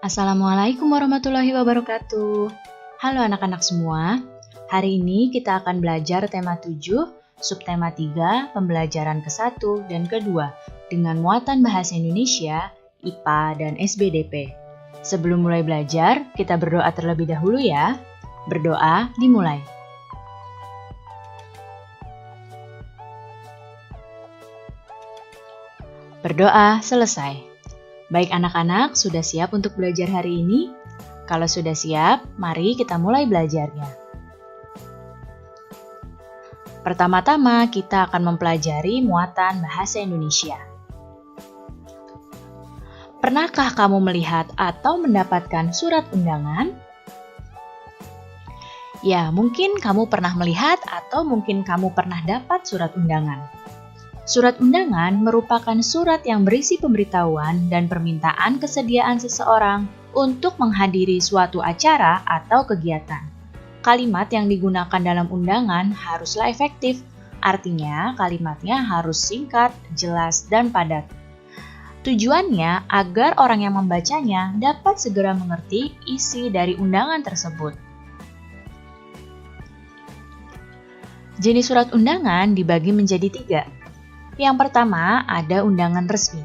Assalamualaikum warahmatullahi wabarakatuh. Halo anak-anak semua. Hari ini kita akan belajar tema 7, subtema 3, pembelajaran ke-1 dan ke-2 dengan muatan bahasa Indonesia, IPA dan SBDP. Sebelum mulai belajar, kita berdoa terlebih dahulu ya. Berdoa dimulai. Berdoa selesai. Baik anak-anak, sudah siap untuk belajar hari ini? Kalau sudah siap, mari kita mulai belajarnya. Pertama-tama, kita akan mempelajari muatan bahasa Indonesia. Pernahkah kamu melihat atau mendapatkan surat undangan? Ya, mungkin kamu pernah melihat atau mungkin kamu pernah dapat surat undangan. Surat undangan merupakan surat yang berisi pemberitahuan dan permintaan kesediaan seseorang untuk menghadiri suatu acara atau kegiatan. Kalimat yang digunakan dalam undangan haruslah efektif, artinya kalimatnya harus singkat, jelas, dan padat. Tujuannya agar orang yang membacanya dapat segera mengerti isi dari undangan tersebut. Jenis surat undangan dibagi menjadi 3. Yang pertama, ada undangan resmi.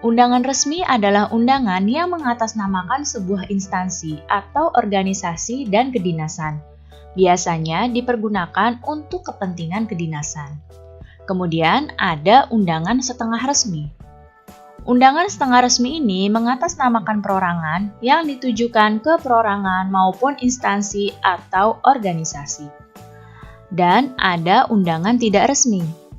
Undangan resmi adalah undangan yang mengatasnamakan sebuah instansi atau organisasi dan kedinasan. Biasanya dipergunakan untuk kepentingan kedinasan. Kemudian ada undangan setengah resmi. Undangan setengah resmi ini mengatasnamakan perorangan yang ditujukan ke perorangan maupun instansi atau organisasi. Dan ada undangan tidak resmi.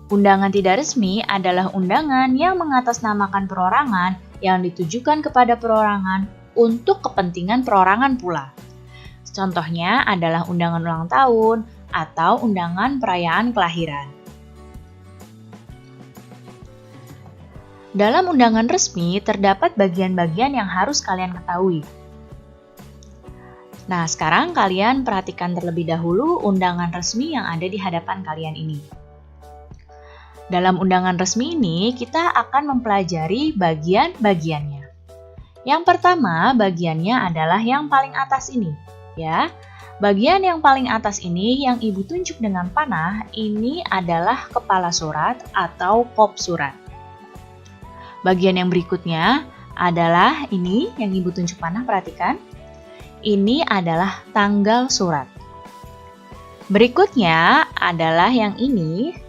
Undangan tidak resmi adalah undangan yang mengatasnamakan perorangan yang ditujukan kepada perorangan untuk kepentingan perorangan pula. Contohnya adalah undangan ulang tahun atau undangan perayaan kelahiran. Dalam undangan resmi terdapat bagian-bagian yang harus kalian ketahui. Nah, sekarang kalian perhatikan terlebih dahulu undangan resmi yang ada di hadapan kalian ini. Dalam undangan resmi ini, kita akan mempelajari bagian-bagiannya. Yang pertama, bagiannya adalah yang paling atas ini, ya. Bagian yang paling atas ini yang Ibu tunjuk dengan panah, ini adalah kepala surat atau kop surat. Bagian yang berikutnya adalah ini yang Ibu tunjuk panah, perhatikan. Ini adalah tanggal surat. Berikutnya adalah yang ini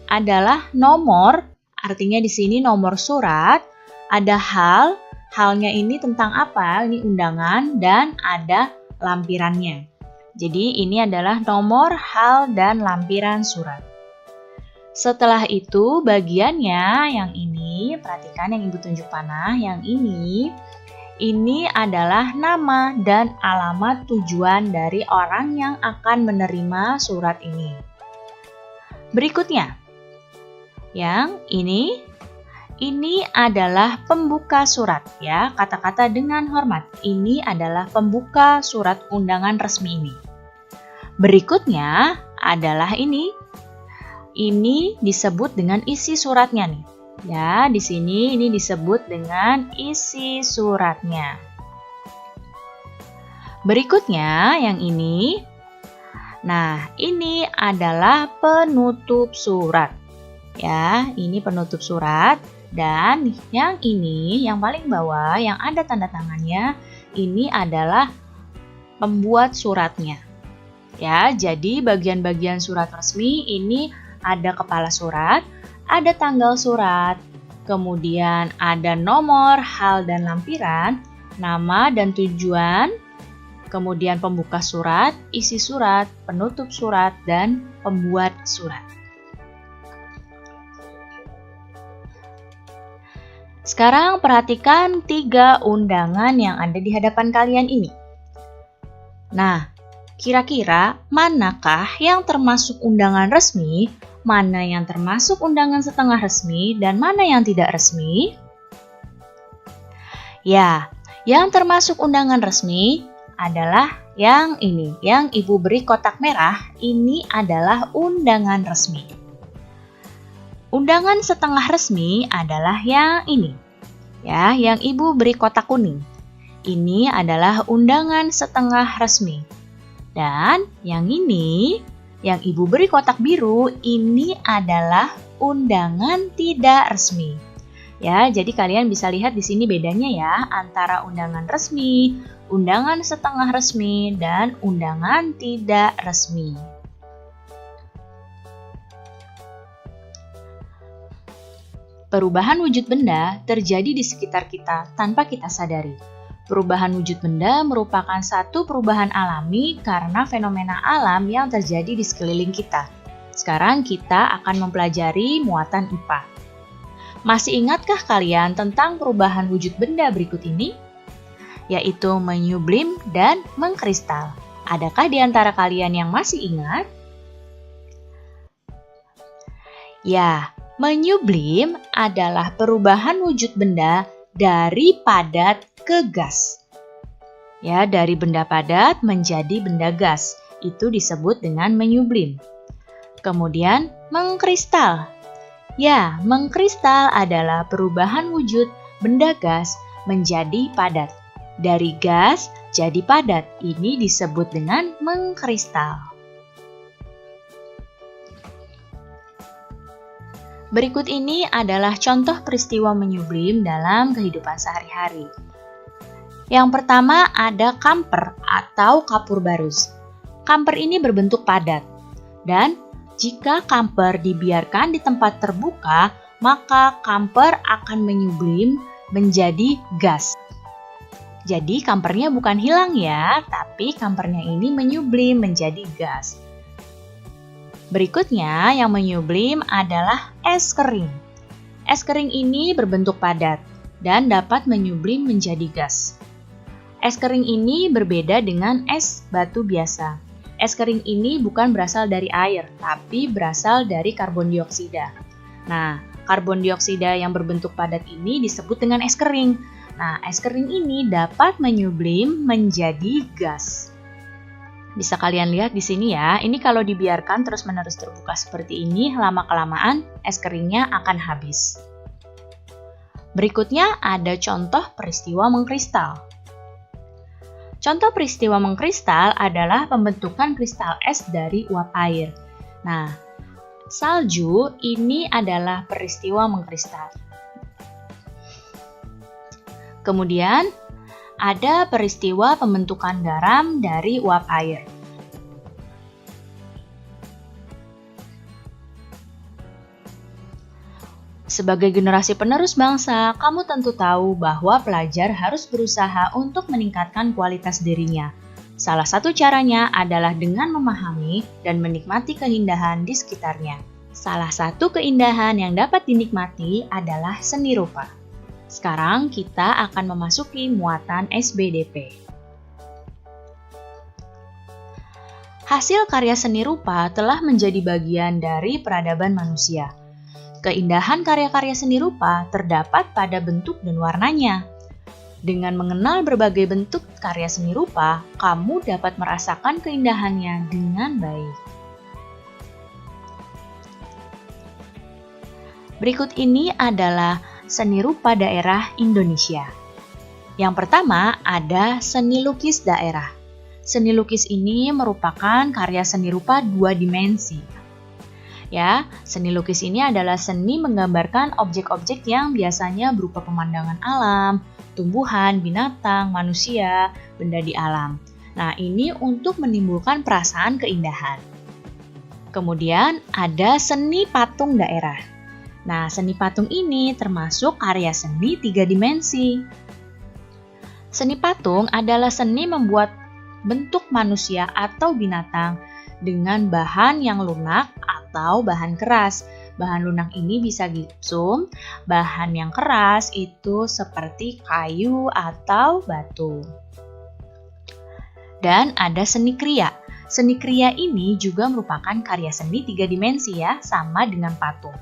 adalah nomor, artinya di sini nomor surat, ada halnya ini tentang apa? Ini undangan dan ada lampirannya. Jadi ini adalah nomor, hal, dan lampiran surat. Setelah itu bagiannya yang ini, perhatikan yang Ibu tunjuk panah, yang ini adalah nama dan alamat tujuan dari orang yang akan menerima surat ini. Berikutnya, yang ini adalah pembuka surat ya, kata-kata dengan hormat. Ini adalah pembuka surat undangan resmi ini. Berikutnya adalah ini disebut dengan isi suratnya nih. Ya, di sini ini disebut dengan isi suratnya. Berikutnya yang ini. Nah, ini adalah penutup surat. Ya, ini penutup surat. Dan yang ini, yang paling bawah, yang ada tanda tangannya, ini adalah pembuat suratnya. Ya, jadi bagian-bagian surat resmi ini ada kepala surat, ada tanggal surat, kemudian ada nomor, hal, dan lampiran, nama dan tujuan, kemudian pembuka surat, isi surat, penutup surat, dan pembuat surat. Sekarang perhatikan 3 undangan yang ada di hadapan kalian ini. Nah, kira-kira manakah yang termasuk undangan resmi, mana yang termasuk undangan setengah resmi, dan mana yang tidak resmi? Ya, yang termasuk undangan resmi adalah yang ini, yang Ibu beri kotak merah, ini adalah undangan resmi. Undangan setengah resmi adalah yang ini, ya, yang Ibu beri kotak kuning. Ini adalah undangan setengah resmi. Dan yang ini, yang Ibu beri kotak biru, ini adalah undangan tidak resmi. Ya, jadi kalian bisa lihat di sini bedanya ya antara undangan resmi, undangan setengah resmi, dan undangan tidak resmi. Perubahan wujud benda terjadi di sekitar kita tanpa kita sadari. Perubahan wujud benda merupakan satu perubahan alami karena fenomena alam yang terjadi di sekeliling kita. Sekarang kita akan mempelajari muatan IPA. Masih ingatkah kalian tentang perubahan wujud benda berikut ini? Yaitu menyublim dan mengkristal. Adakah di antara kalian yang masih ingat? Ya, menyublim adalah perubahan wujud benda dari padat ke gas. Ya, dari benda padat menjadi benda gas. Itu disebut dengan menyublim. Kemudian, mengkristal. Ya, mengkristal adalah perubahan wujud benda gas menjadi padat. Dari gas jadi padat. Ini disebut dengan mengkristal. Berikut ini adalah contoh peristiwa menyublim dalam kehidupan sehari-hari. Yang pertama ada kamper atau kapur barus. Kamper ini berbentuk padat. Dan jika kamper dibiarkan di tempat terbuka, maka kamper akan menyublim menjadi gas. Jadi kampernya bukan hilang ya, tapi kampernya ini menyublim menjadi gas. Berikutnya yang menyublim adalah es kering. Es kering ini berbentuk padat dan dapat menyublim menjadi gas. Es kering ini berbeda dengan es batu biasa. Es kering ini bukan berasal dari air, tapi berasal dari karbon dioksida. Nah, karbon dioksida yang berbentuk padat ini disebut dengan es kering. Nah, es kering ini dapat menyublim menjadi gas. Bisa kalian lihat di sini ya, ini kalau dibiarkan terus-menerus terbuka seperti ini, lama-kelamaan es keringnya akan habis. Berikutnya ada contoh peristiwa mengkristal. Contoh peristiwa mengkristal adalah pembentukan kristal es dari uap air. Nah, salju ini adalah peristiwa mengkristal. Kemudian, ada peristiwa pembentukan garam dari uap air. Sebagai generasi penerus bangsa, kamu tentu tahu bahwa pelajar harus berusaha untuk meningkatkan kualitas dirinya. Salah satu caranya adalah dengan memahami dan menikmati keindahan di sekitarnya. Salah satu keindahan yang dapat dinikmati adalah seni rupa. Sekarang kita akan memasuki muatan SBDP. Hasil karya seni rupa telah menjadi bagian dari peradaban manusia. Keindahan karya-karya seni rupa terdapat pada bentuk dan warnanya. Dengan mengenal berbagai bentuk karya seni rupa, kamu dapat merasakan keindahannya dengan baik. Berikut ini adalah seni rupa daerah Indonesia. Yang pertama ada seni lukis daerah. Seni lukis ini merupakan karya seni rupa 2 dimensi. Ya, seni lukis ini adalah seni menggambarkan objek-objek yang biasanya berupa pemandangan alam, tumbuhan, binatang, manusia, benda di alam. Nah, ini untuk menimbulkan perasaan keindahan. Kemudian ada seni patung daerah. Nah, seni patung ini termasuk karya seni 3 dimensi. Seni patung adalah seni membuat bentuk manusia atau binatang dengan bahan yang lunak atau bahan keras. Bahan lunak ini bisa gipsum, bahan yang keras itu seperti kayu atau batu. Dan ada seni kriya. Seni kriya ini juga merupakan karya seni 3 dimensi ya, sama dengan patung.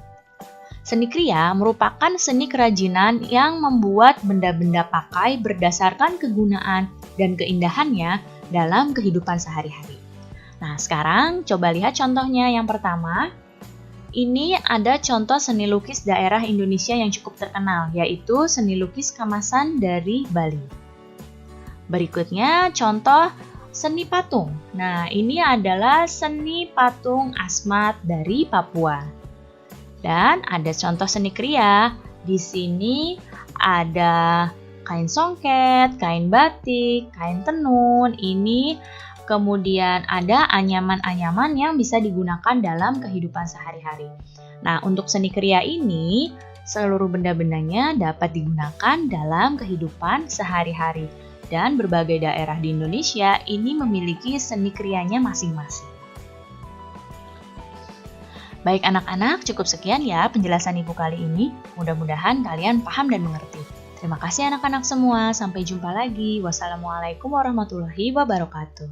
Seni kriya merupakan seni kerajinan yang membuat benda-benda pakai berdasarkan kegunaan dan keindahannya dalam kehidupan sehari-hari. Nah, sekarang coba lihat contohnya yang pertama. Ini ada contoh seni lukis daerah Indonesia yang cukup terkenal, yaitu seni lukis Kamasan dari Bali. Berikutnya contoh seni patung. Nah, ini adalah seni patung Asmat dari Papua. Dan ada contoh seni kriya. Di sini ada kain songket, kain batik, kain tenun. Ini kemudian ada anyaman-anyaman yang bisa digunakan dalam kehidupan sehari-hari. Nah, untuk seni kriya ini, seluruh benda-bendanya dapat digunakan dalam kehidupan sehari-hari. Dan berbagai daerah di Indonesia ini memiliki seni kriyanya masing-masing. Baik anak-anak, cukup sekian ya penjelasan Ibu kali ini. Mudah-mudahan kalian paham dan mengerti. Terima kasih anak-anak semua. Sampai jumpa lagi. Wassalamualaikum warahmatullahi wabarakatuh.